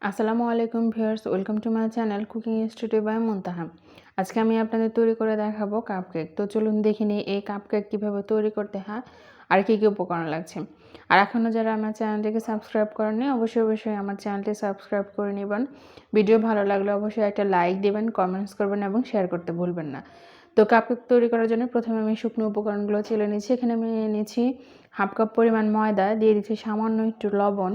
আসসালামু আলাইকুম viewers, welcome to my channel cooking studio by Muntaha. আজকে আমি আপনাদের তৈরি করে দেখাবো কাপকেক। তো চলুন দেখে নিই এই কাপকেক কীভাবে তৈরি করতে হয় আর কী কী উপকরণ লাগছে। আর এখনও যারা আমার চ্যানেলটিকে সাবস্ক্রাইব করেননি অবশ্যই আমার চ্যানেলটি সাবস্ক্রাইব করে নেবেন। ভিডিও ভালো লাগলে অবশ্যই একটা লাইক দেবেন, কমেন্টস করবেন এবং শেয়ার করতে ভুলবেন না। তো কাপকেক তৈরি করার জন্য প্রথমে আমি শুকনো উপকরণগুলো চেলে নিচ্ছি। এখানে আমি নিয়েছি হাফ কাপ পরিমাণ ময়দা, দিয়ে দিচ্ছি সামান্য একটু লবণ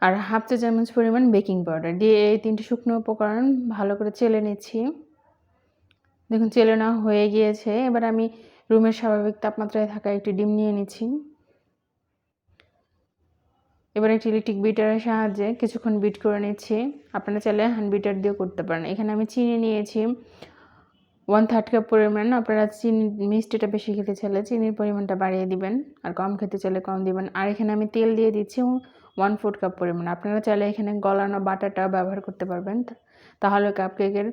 আর হাফ চা চামচ পরিমাণ বেকিং পাউডার দিয়ে এই তিনটি শুকনো উপকরণ ভালো করে চেলে নিচ্ছি। দেখুন চেলে নেওয়া হয়ে গিয়েছে। এবার আমি রুমের স্বাভাবিক তাপমাত্রায় থাকা একটি ডিম নিয়ে নিচ্ছি। এবার একটি ইলেকট্রিক বিটারের সাহায্যে কিছুক্ষণ বিট করে নিচ্ছি। আপনারা চাইলে হ্যান্ড বিটার দিয়েও করতে পারেন। এখানে আমি চিনি নিয়েছি 1/3 কাপ পরিমাণ। আপনারা চিনি মিষ্টিটা বেশি খেতে চাইলে চিনির পরিমাণটা বাড়িয়ে দিবেন, আর কম খেতে চাইলে কম দিবেন। আর এখানে আমি তেল দিয়ে দিচ্ছি 1/4 কাপ পরিমাণ। আপনারা চাইলে এখানে গলানো বাটারটাও ব্যবহার করতে পারবেন, তাহলে কাপকেকের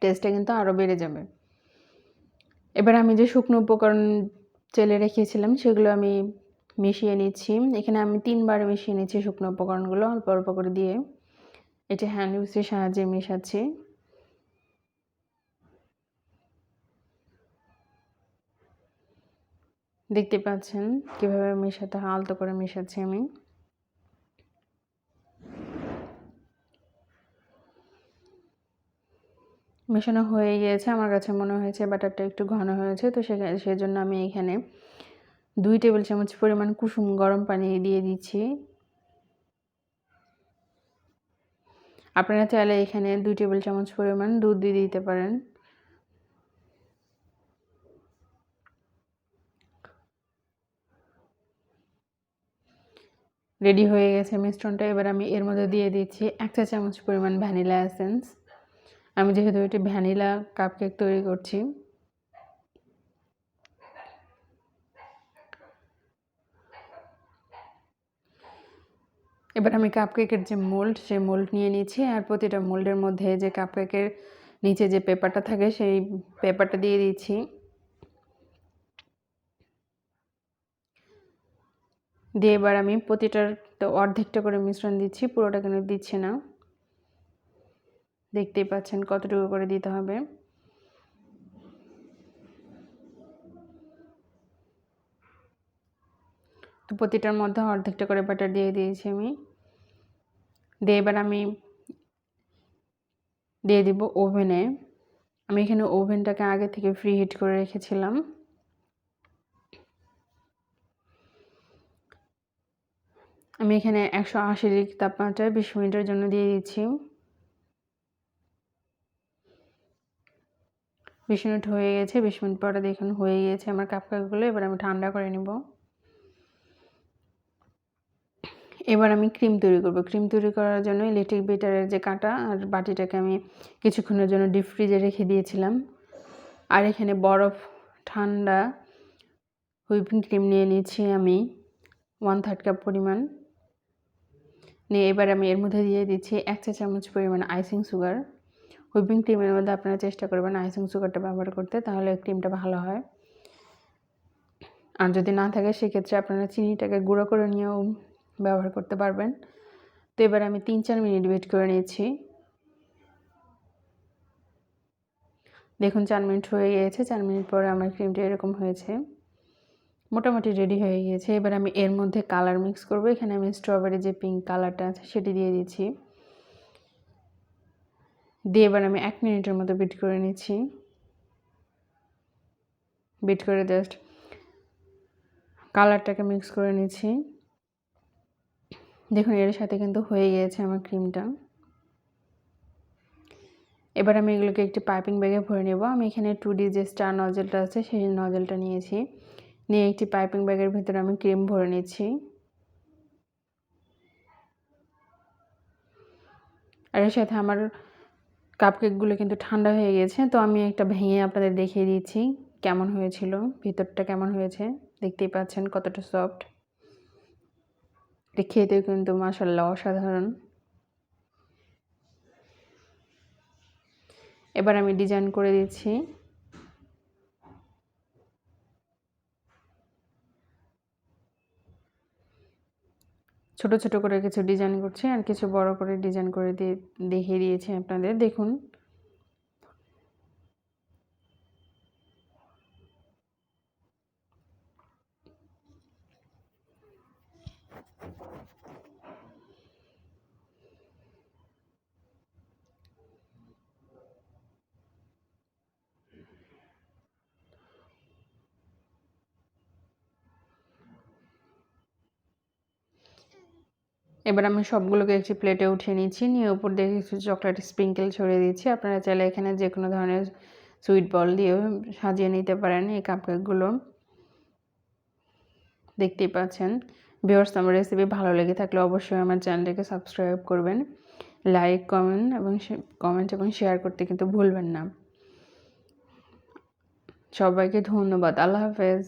টেস্টটা কিন্তু আরও বেড়ে যাবে। এবার আমি যে শুকনো উপকরণ চেলে রেখেছিলাম সেগুলো আমি মিশিয়ে নিচ্ছি। এখানে আমি 3 বার মিশিয়ে নিচ্ছি শুকনো উপকরণগুলো অল্প অল্প করে দিয়ে। এটা হ্যান্ড উইস্কের সাহায্যে মেশাচ্ছি। দেখতে পাচ্ছেন কিভাবে মেশাতে হয়, আলতো করে মেশাচ্ছি আমি। মেশানো হয়ে গিয়েছে, আমার কাছে মনে হয়েছে বাটারটা একটু ঘন হয়েছে, তো সেজন্য আমি এখানে 2 টেবিল চামচ পরিমাণ কুসুম গরম পানি দিয়ে দিচ্ছি। আপনারা চাইলে এখানে 2 টেবিল চামচ পরিমাণ দুধ দিয়ে দিতে পারেন। রেডি হয়ে গেছে মিশ্রণটা। এবার আমি এর মধ্যে দিয়ে দিচ্ছি 1 চা চামচ পরিমাণ ভ্যানিলা এসেন্স। আমি যেহেতু এটি ভ্যানিলা কাপকেক তৈরি করছি। এবার আমি কাপকেকের যে মোল্ড, সেই মোল্ড নিয়ে নিচ্ছি, আর প্রতিটা মোল্ডের মধ্যে যে কাপকেকের নিচে যে পেপারটা থাকে সেই পেপারটা দিয়ে দিচ্ছি। দিয়ে এবার আমি প্রতিটার তো অর্ধেকটা করে মিশ্রণ দিচ্ছি, পুরোটা কিন্তু দিচ্ছি না। দেখতেই পাচ্ছেন কতটুকু করে দিতে হবে। তো প্রতিটার মধ্যে অর্ধেকটা করে বাটার দিয়ে দিয়েছি আমি। দিয়ে এবার আমি দিয়ে দিব ওভেনে। আমি এখানে ওভেনটাকে আগে থেকে প্রি হিট করে রেখেছিলাম। আমি এখানে 180 ডিগ্রি তাপমাত্রায় 20 মিনিটের জন্য দিয়ে দিচ্ছি। 20 মিনিট হয়ে গেছে। 20 মিনিট পরে দেখুন হয়ে গিয়েছে আমার কাপকেকগুলো। এবার আমি ঠান্ডা করে নিব। এবার আমি ক্রিম তৈরি করব। ক্রিম তৈরি করার জন্য ইলেকট্রিক বিটারের যে কাঁটা আর বাটিটাকে আমি কিছুক্ষণের জন্য ডিপ ফ্রিজে রেখে দিয়েছিলাম। আর এখানে বরফ ঠান্ডা হুইপিং ক্রিম নিয়ে নিচ্ছি আমি 1/3 কাপ পরিমাণ। নিয়ে এবার আমি এর মধ্যে দিয়ে দিচ্ছি 1 চা চামচ পরিমাণ আইসিং সুগার। হুইপিং ক্রিমের মধ্যে আপনারা চেষ্টা করবেন আইসিং সুগারটা ব্যবহার করতে, তাহলে ক্রিমটা ভালো হয়। আর যদি না থাকে সেক্ষেত্রে আপনারা চিনিটাকে গুঁড়ো করে নিয়েও ব্যবহার করতে পারবেন। তো এবার আমি 3-4 মিনিট ওয়েট করে নিয়েছি। দেখুন 4 মিনিট হয়ে গিয়েছে। 4 মিনিট পরে আমার ক্রিমটা এরকম হয়েছে, মোটামুটি রেডি হয়ে গিয়েছে। এবার আমি এর মধ্যে কালার মিক্স করব। এখানে আমি স্ট্রবেরি যে পিঙ্ক কালারটা আছে সেটি দিয়ে দিচ্ছি। দিয়ে এবার আমি 1 মিনিটের মতো বিট করে নিচ্ছি। বিট করে জাস্ট কালারটাকে মিক্স করে নিচ্ছি। দেখুন এর সাথে কিন্তু হয়ে গিয়েছে আমার ক্রিমটা। এবার আমি এগুলোকে একটি পাইপিং ব্যাগে ভরে নেব। আমি এখানে 2D যে স্টার নজলটা আছে সেই নজলটা নিয়েছি। নিয়ে একটি পাইপিং ব্যাগের ভিতরে আমি ক্রিম ভরে নিচ্ছি। আর এর সাথে আমার কাপকেকগুলো কিন্তু ঠান্ডা হয়ে গেছে, তো আমি একটা ভেঙে আপনাদের দেখিয়ে দিচ্ছি কেমন হয়েছিল, ভিতরটা কেমন হয়েছে। দেখতেই পাচ্ছেন কতটা সফট। এটা খেতেও কিন্তু মাশাআল্লাহ অসাধারণ। এবার আমি ডিজাইন করে দিচ্ছি। ছোট ছোট করে কিছু ডিজাইন করছি আর কিছু বড় করে ডিজাইন করে দেখিয়ে দিয়েছি আপনাদের, দেখুন। এবার আমি সবগুলোকে একটি প্লেটে উঠিয়ে নিচ্ছি, নিয়ে উপর দিয়ে কিছু চকলেট স্প্রিঙ্কেল ছড়িয়ে দিচ্ছি। আপনারা চাইলে এখানে যে কোনো ধরনের সুইট বল দিয়েও সাজিয়ে নিতে পারেন এই কাপকেকগুলো। দেখতেই পাচ্ছেন। ভিউয়ার্স, আমার রেসিপি ভালো লেগে থাকলে অবশ্যই আমার চ্যানেলটিকে সাবস্ক্রাইব করবেন, লাইক কমেন্ট এবং শেয়ার করতে কিন্তু ভুলবেন না। সবাইকে ধন্যবাদ। আল্লাহ হাফেজ।